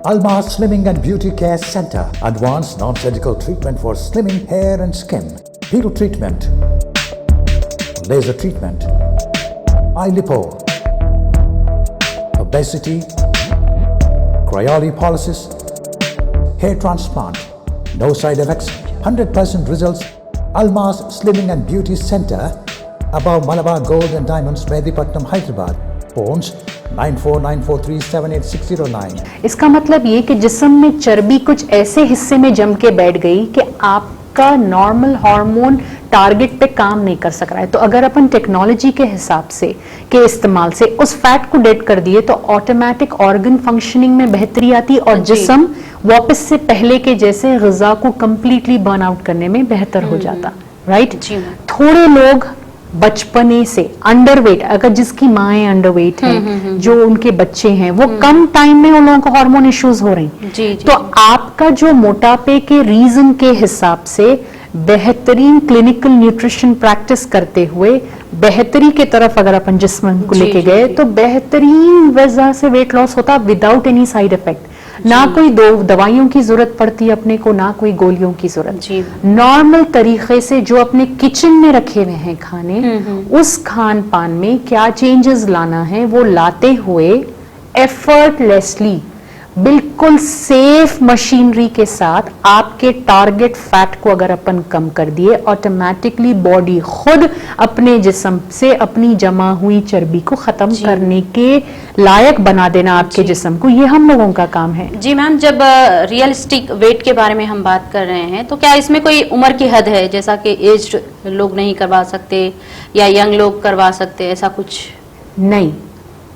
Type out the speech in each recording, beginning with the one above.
Almas Slimming and Beauty Care Center. Advanced non-surgical treatment for slimming hair and skin. Peel treatment. Laser treatment. Eye lipo. Obesity. Cryolipolysis. Hair transplant. No side effects. 100% results. Almas Slimming and Beauty Center. Above Malabar Gold and Diamonds, Medipatnam, Hyderabad. Phones 9494378609. इसका मतलब ये कि जिस्म में चर्बी कुछ ऐसे हिस्से में जम के बैठ गई कि आपका नॉर्मल हार्मोन टारगेट पे काम नहीं कर सक रहा है। तो अगर अपन टेक्नोलॉजी के हिसाब से के इस्तेमाल से उस फैट को डेड कर दिए तो ऑटोमेटिक ऑर्गन फंक्शनिंग में बेहतरी आती और जिस्म वापस से पहले के जैसे ग़िज़ा को कंप्लीटली बर्न आउट करने में बेहतर हो जाता। राइट। थोड़े लोग बचपने से अंडरवेट, अगर जिसकी माएँ अंडरवेट हैं, जो उनके बच्चे हैं, वो कम टाइम में उन लोगों को हार्मोन इश्यूज हो रहे हैं। तो आपका जो मोटापे के रीजन के हिसाब से बेहतरीन क्लिनिकल न्यूट्रिशन प्रैक्टिस करते हुए बेहतरी के तरफ अगर अपन जिस्म को लेके गए तो बेहतरीन वजह से वेट लॉस होता विदाउट एनी साइड इफेक्ट। ना कोई दवाइयों की जरूरत पड़ती अपने को, ना कोई गोलियों की जरूरत। नॉर्मल तरीके से जो अपने किचन में रखे हुए हैं खाने, उस खान पान में क्या चेंजेस लाना है वो लाते हुए एफर्टलेसली बिल्कुल सेफ मशीनरी के साथ आपके टारगेट फैट को अगर अपन कम कर दिए, ऑटोमेटिकली बॉडी खुद अपने जिस्म से अपनी जमा हुई चर्बी को खत्म करने के लायक बना देना आपके जिस्म को। ये हम लोगों का काम है। जी मैम, जब रियलिस्टिक वेट के बारे में हम बात कर रहे हैं तो क्या इसमें कोई उम्र की हद है, जैसा कि एज्ड लोग नहीं करवा सकते या यंग लोग करवा सकते, ऐसा कुछ? नहीं,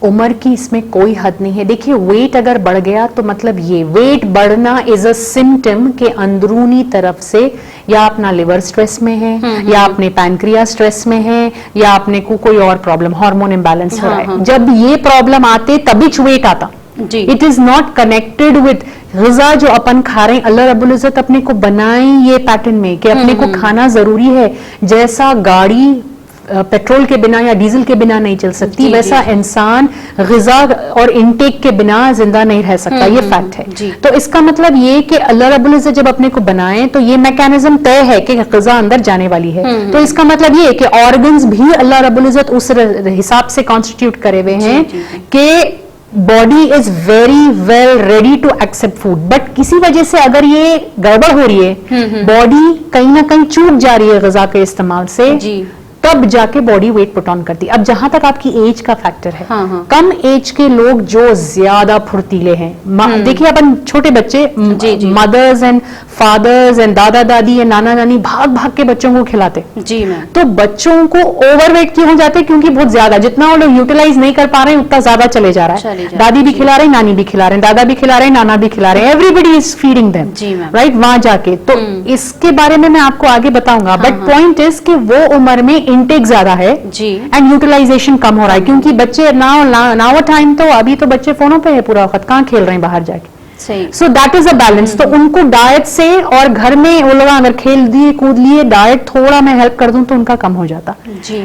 उम्र की इसमें कोई हद नहीं है। देखिए, वेट अगर बढ़ गया तो मतलब ये वेट बढ़ना इज अ सिम्टम के अंदरूनी तरफ से या अपना लिवर स्ट्रेस में है, या अपने पैनक्रिया स्ट्रेस में है, या अपने को कोई और प्रॉब्लम हार्मोन इम्बैलेंस हो रहा है। जब ये प्रॉब्लम आते तभी वेट आता। It is not connected with ग़िज़ा जो अपन खा रहे हैं। अल्लाह रब्बुल इज़्ज़त अपने को बनाए ये पैटर्न में कि अपने को खाना जरूरी है। जैसा गाड़ी पेट्रोल के बिना या डीजल के बिना नहीं चल सकती, वैसा इंसान ग़िज़ा और इनटेक के बिना जिंदा नहीं रह सकता। ये फैक्ट है। तो इसका मतलब ये कि अल्लाह रब्बुल इज़्ज़त जब अपने को बनाए तो ये मैकेनिज्म तय है कि ग़िज़ा अंदर जाने वाली है। तो इसका मतलब ये कि ऑर्गन्स भी अल्लाह रब्बुल इज़्ज़त उस हिसाब से कॉन्स्टिट्यूट करे हुए हैं कि body is very well ready to accept food. But किसी वजह से अगर ये गड़बड़ हो रही है, बॉडी कहीं ना कहीं चूक जा रही है ग़िज़ा के इस्तेमाल से, तब जाके बॉडी वेट पुट ऑन करती है। अब जहां तक आपकी एज का फैक्टर है, कम एज के लोग जो ज्यादा फुर्तीले हैं, देखिए अपन छोटे बच्चे, मदर्स एंड फादर्स एंड दादा दादी या नाना नानी भाग भाग के बच्चों को खिलाते। जी मैम। तो बच्चों को ओवरवेट क्यों हो जाते? क्योंकि बहुत ज्यादा, जितना वो लोग यूटिलाइज नहीं कर पा रहे हैं उतना ज्यादा चले जा रहा है। दादी भी खिला रहे हैं, नानी भी खिला रहे हैं, दादा भी खिला रहे हैं, नाना भी खिला रहे हैं, everybody is feeding them, right, वहां जाके। तो इसके बारे में मैं आपको आगे बताऊंगा। बट पॉइंट इज कि वो उम्र में इंटेक ज्यादा है एंड यूटिलाइजेशन कम हो रहा है, क्योंकि बच्चे नाउ टाइम तो अभी तो बच्चे फोनों पे है पूरा वक्त, कहाँ खेल रहे हैं बाहर जाके। So that is a balance. तो उनको डाइट से और घर में वो लोग अगर खेल दिए कूद लिए, डाइट थोड़ा मैं हेल्प कर दूं तो उनका कम हो जाता।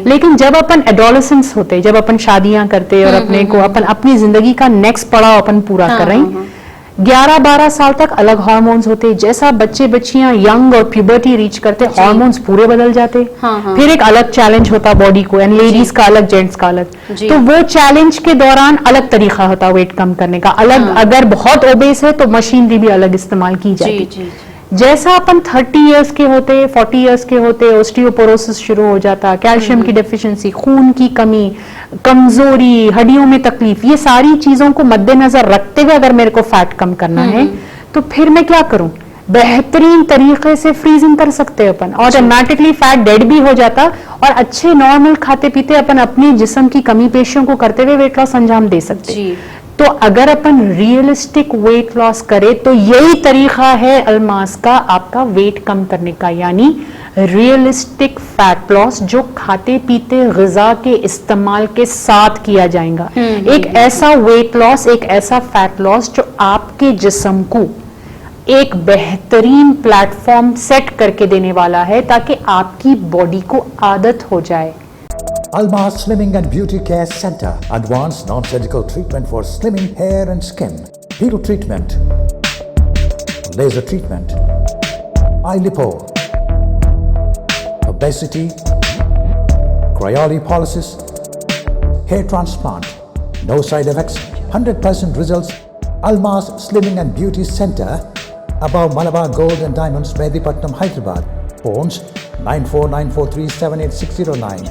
लेकिन जब अपन एडोलेसेंस होते, जब अपन शादियां करते और अपने को अपन अपनी जिंदगी का नेक्स्ट पड़ाव अपन पूरा कर रहे हैं, 11-12 साल तक अलग हार्मोन्स होते। जैसा बच्चे बच्चियां यंग और प्यूबर्टी रीच करते, हार्मोन्स पूरे बदल जाते। फिर एक अलग चैलेंज होता बॉडी को, एंड लेडीज का अलग, जेंट्स का अलग। तो वो चैलेंज के दौरान अलग तरीका होता वेट कम करने का, अलग। अगर बहुत ओबेस है तो मशीनरी भी अलग इस्तेमाल की जाती। जैसा अपन 30 इयर्स के होते, 40 इयर्स के होते, ऑस्टियोपोरोसिस शुरू हो जाता, कैल्शियम की डेफिशिएंसी, खून की कमी, कमजोरी, हड्डियों में तकलीफ, ये सारी चीजों को मद्देनजर रखते हुए अगर मेरे को फैट कम करना है तो फिर मैं क्या करूं? बेहतरीन तरीके से फ्रीजिंग कर सकते अपन, ऑटोमेटिकली फैट डेड भी हो जाता और अच्छे नॉर्मल खाते पीते अपन अपने जिस्म की कमी पेशियों को करते हुए वेट लॉस अंजाम दे सकते। तो अगर अपन रियलिस्टिक वेट लॉस करें तो यही तरीका है अल्मास का आपका वेट कम करने का, यानी रियलिस्टिक फैट लॉस जो खाते पीते ग़िज़ा के इस्तेमाल के साथ किया जाएगा। एक ऐसा वेट लॉस, एक ऐसा फैट लॉस जो आपके जिस्म को एक बेहतरीन प्लेटफॉर्म सेट करके देने वाला है ताकि आपकी बॉडी को आदत हो जाए। Almas Slimming and Beauty Care Center. Advanced non-surgical treatment for slimming hair and skin. Hero treatment, laser treatment, eye lipo, obesity, cryolipolysis, hair transplant, no side effects, 100% results. Almas Slimming and Beauty Center, above Malabar Gold and Diamonds, Medipatnam, Hyderabad. Phones 9494378609.